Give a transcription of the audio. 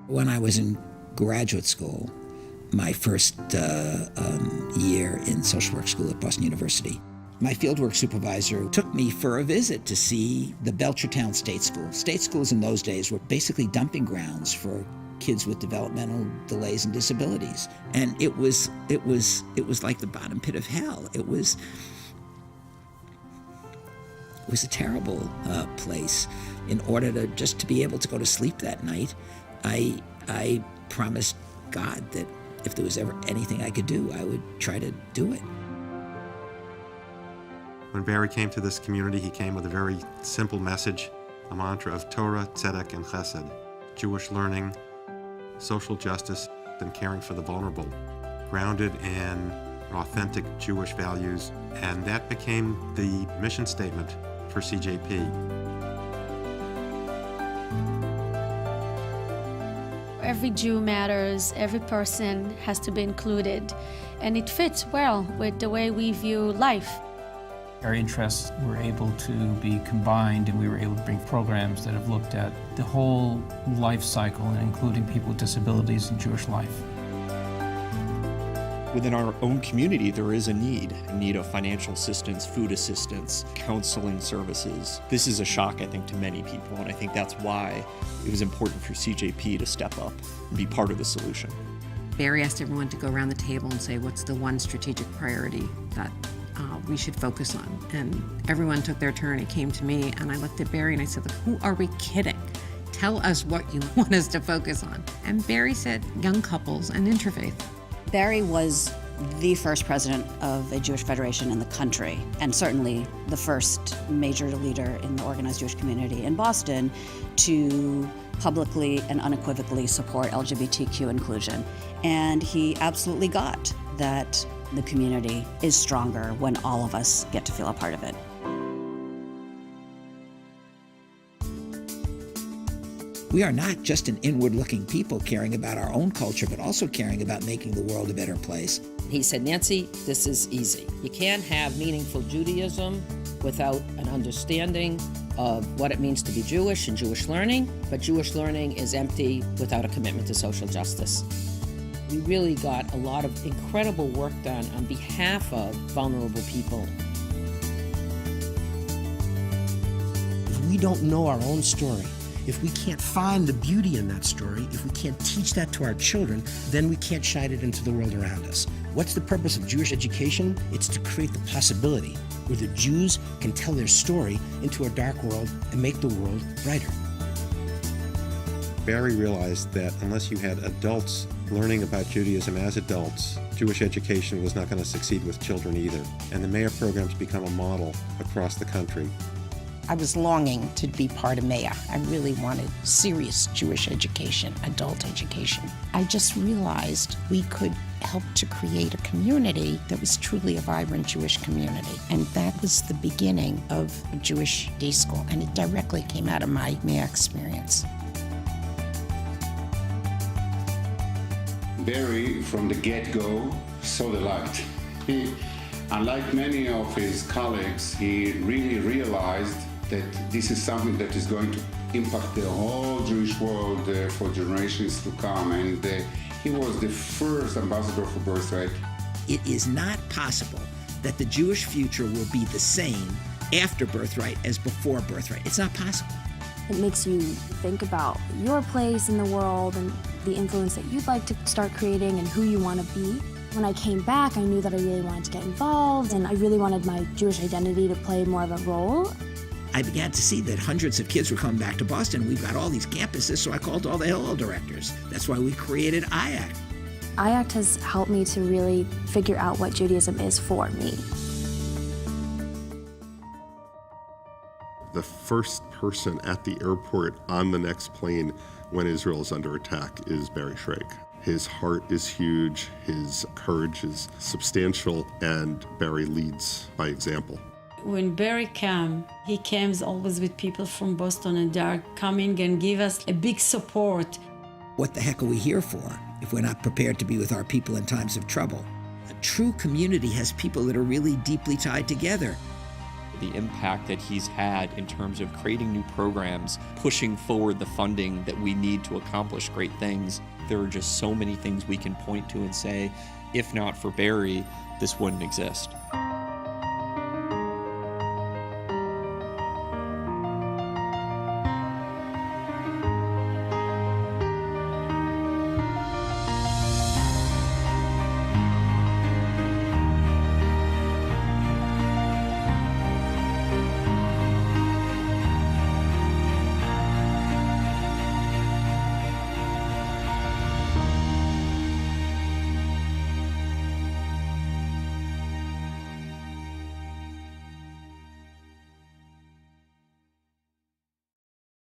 When I was in graduate school, my first year in social work school at Boston University, my fieldwork supervisor took me for a visit to see the Belchertown State School. State schools in those days were basically dumping grounds for kids with developmental delays and disabilities. And it was like the bottom pit of hell. It was a terrible place. In order to be able to go to sleep that night, I promised God that if there was ever anything I could do, I would try to do it. When Barry came to this community, he came with a very simple message, a mantra of Torah, Tzedek, and Chesed, Jewish learning, social justice, and caring for the vulnerable, grounded in authentic Jewish values, and that became the mission statement for CJP. Every Jew matters, every person has to be included, and it fits well with the way we view life. Our interests were able to be combined, and we were able to bring programs that have looked at the whole life cycle, and including people with disabilities in Jewish life. Within our own community, there is a need of financial assistance, food assistance, counseling services. This is a shock, I think, to many people, and I think that's why it was important for CJP to step up and be part of the solution. Barry asked everyone to go around the table and say, what's the one strategic priority that we should focus on? And everyone took their turn. It came to me, and I looked at Barry and I said, look, who are we kidding? Tell us what you want us to focus on. And Barry said, young couples and interfaith. Barry was the first president of a Jewish federation in the country, and certainly the first major leader in the organized Jewish community in Boston to publicly and unequivocally support LGBTQ inclusion. And he absolutely got that the community is stronger when all of us get to feel a part of it. We are not just an inward-looking people caring about our own culture, but also caring about making the world a better place. He said, Nancy, this is easy. You can't have meaningful Judaism without an understanding of what it means to be Jewish and Jewish learning, but Jewish learning is empty without a commitment to social justice. We really got a lot of incredible work done on behalf of vulnerable people. If we don't know our own story, if we can't find the beauty in that story, if we can't teach that to our children, then we can't shine it into the world around us. What's the purpose of Jewish education? It's to create the possibility where the Jews can tell their story into a dark world and make the world brighter. Barry realized that unless you had adults learning about Judaism as adults, Jewish education was not going to succeed with children either. And the MAYA programs become a model across the country. I was longing to be part of MAYA. I really wanted serious Jewish education, adult education. I just realized we could help to create a community that was truly a vibrant Jewish community. And that was the beginning of a Jewish day school, and it directly came out of my MAYA experience. Barry, from the get-go, saw the light. Unlike many of his colleagues, he really realized that this is something that is going to impact the whole Jewish world for generations to come. And he was the first ambassador for Birthright. It is not possible that the Jewish future will be the same after Birthright as before Birthright. It's not possible. It makes you think about your place in the world and the influence that you'd like to start creating and who you want to be. When I came back, I knew that I really wanted to get involved, and I really wanted my Jewish identity to play more of a role. I began to see that hundreds of kids were coming back to Boston. We've got all these campuses, so I called all the Hillel directors. That's why we created IACT. IACT has helped me to really figure out what Judaism is for me. The first person at the airport on the next plane when Israel is under attack is Barry Shrake. His heart is huge, his courage is substantial, and Barry leads by example. When Barry came, he came always with people from Boston, and they are coming and give us a big support. What the heck are we here for if we're not prepared to be with our people in times of trouble? A true community has people that are really deeply tied together. the impact that he's had in terms of creating new programs, pushing forward the funding that we need to accomplish great things. There are just so many things we can point to and say, if not for Barry, this wouldn't exist.